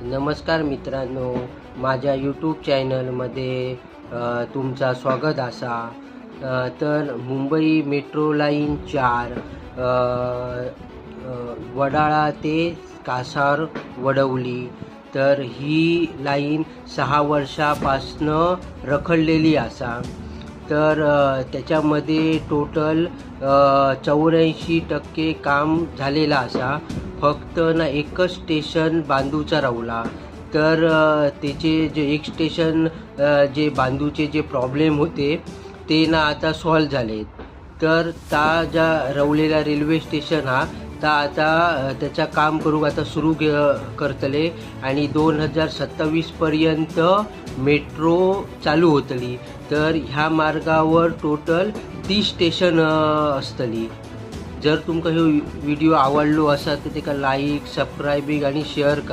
नमस्कार मित्रांनो, माझ्या यूट्यूब चॅनलमध्ये तुमचा स्वागत असा। तर मुंबई मेट्रो लाईन 4 वडाळा ते कासार वडवली, तर ही लाईन 6 वर्षापासनं रखडलेली असा। तर त्याच्यामध्ये टोटल 84% काम झालेलं असा। फक्त ना एकच स्टेशन बांधूचा राहिला। तर त्याचे जे एक स्टेशन जे बांधूचे जे प्रॉब्लेम होते ते ना आता सॉल्व झाले। तर त्या ज्या रवलेला रेल्वे स्टेशन हा ता आता त्याचा काम करू आता सुरू करतले आणि 2027 पर्यंत मेट्रो चालू होतली। तर ह्या मार्गावर टोटल 30 स्टेशन असतली। जर तुमका हे व्हिडिओ आवडलो असा तर त्याका लाईक, सबस्क्रायबिंग आणि शेअर करा।